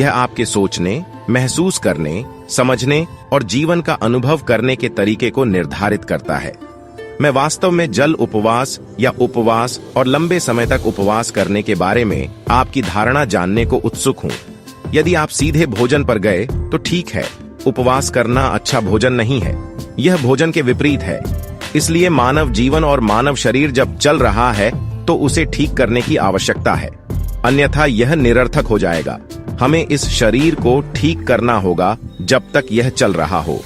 यह आपके सोचने, महसूस करने, समझने और जीवन का अनुभव करने के तरीके को निर्धारित करता है। मैं वास्तव में जल उपवास या उपवास और लंबे समय तक उपवास करने के बारे में आपकी धारणा जानने को उत्सुक हूँ। यदि आप सीधे भोजन पर गए तो ठीक है, उपवास करना अच्छा भोजन नहीं है, यह भोजन के विपरीत है। इसलिए मानव जीवन और मानव शरीर जब चल रहा है तो उसे ठीक करने की आवश्यकता है, अन्यथा यह निरर्थक हो जाएगा। हमें इस शरीर को ठीक करना होगा जब तक यह चल रहा हो।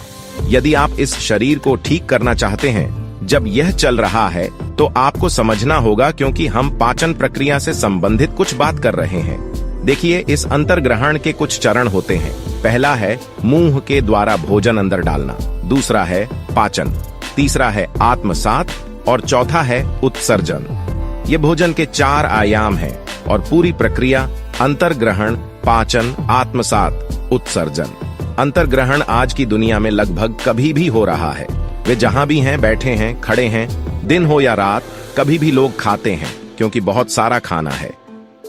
यदि आप इस शरीर को ठीक करना चाहते हैं जब यह चल रहा है तो आपको समझना होगा, क्योंकि हम पाचन प्रक्रिया से संबंधित कुछ बात कर रहे हैं। देखिए, इस अंतर्ग्रहण के कुछ चरण होते हैं। पहला है मुंह के द्वारा भोजन अंदर डालना, दूसरा है पाचन, तीसरा है आत्मसात और चौथा है उत्सर्जन। ये भोजन के 4 आयाम हैं और पूरी प्रक्रिया अंतर्ग्रहण, पाचन, आत्मसात, उत्सर्जन। अंतर्ग्रहण आज की दुनिया में लगभग कभी भी हो रहा है। वे जहां भी हैं, बैठे हैं, खड़े हैं, दिन हो या रात, कभी भी लोग खाते हैं, क्योंकि बहुत सारा खाना है।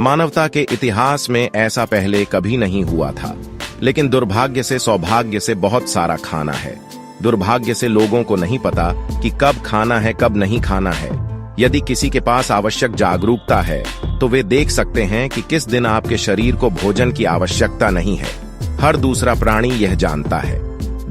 मानवता के इतिहास में ऐसा पहले कभी नहीं हुआ था, लेकिन दुर्भाग्य से सौभाग्य से बहुत सारा खाना है। दुर्भाग्य से लोगों को नहीं पता कि कब खाना है, कब नहीं खाना है। यदि किसी के पास आवश्यक जागरूकता है तो वे देख सकते हैं कि किस दिन आपके शरीर को भोजन की आवश्यकता नहीं है। हर दूसरा प्राणी यह जानता है।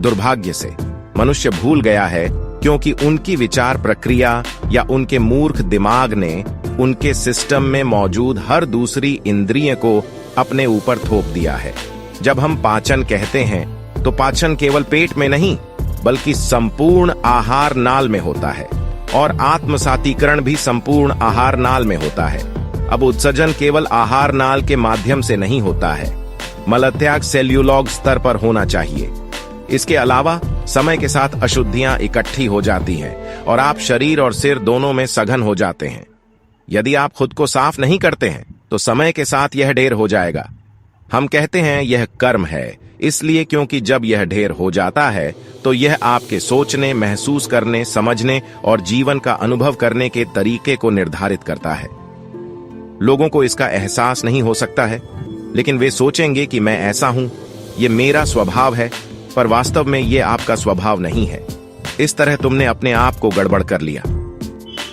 दुर्भाग्य से मनुष्य भूल गया है, क्योंकि उनकी विचार प्रक्रिया या उनके मूर्ख दिमाग ने उनके सिस्टम में मौजूद हर दूसरी इंद्रिय को अपने ऊपर थोप दिया है। जब हम पाचन कहते हैं तो पाचन केवल पेट में नहीं बल्कि संपूर्ण आहार नाल में होता है, और आत्मसातीकरण भी संपूर्ण आहार नाल में होता है। अब उत्सर्जन केवल आहार नाल के माध्यम से नहीं होता है, मलत्याग सेल्यूलॉग स्तर पर होना चाहिए। इसके अलावा समय के साथ अशुद्धियां इकट्ठी हो जाती हैं और आप शरीर और सिर दोनों में सघन हो जाते हैं। यदि आप खुद को साफ नहीं करते हैं तो समय के साथ यह ढेर हो जाएगा। हम कहते हैं यह कर्म है, इसलिए क्योंकि जब यह ढेर हो जाता है तो यह आपके सोचने, महसूस करने, समझने और जीवन का अनुभव करने के तरीके को निर्धारित करता है। लोगों को इसका एहसास नहीं हो सकता है, लेकिन वे सोचेंगे कि मैं ऐसा हूं, ये मेरा स्वभाव है, पर वास्तव में ये आपका स्वभाव नहीं है। इस तरह तुमने अपने आप को गड़बड़ कर लिया।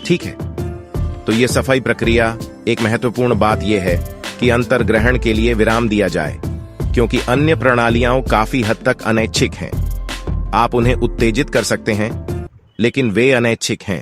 ठीक है, तो ये सफाई प्रक्रिया, एक महत्वपूर्ण बात यह है कि अंतर्ग्रहण के लिए विराम दिया जाए, क्योंकि अन्य प्रणालियां काफी हद तक अनैच्छिक हैं। आप उन्हें उत्तेजित कर सकते हैं, लेकिन वे अनैच्छिक हैं।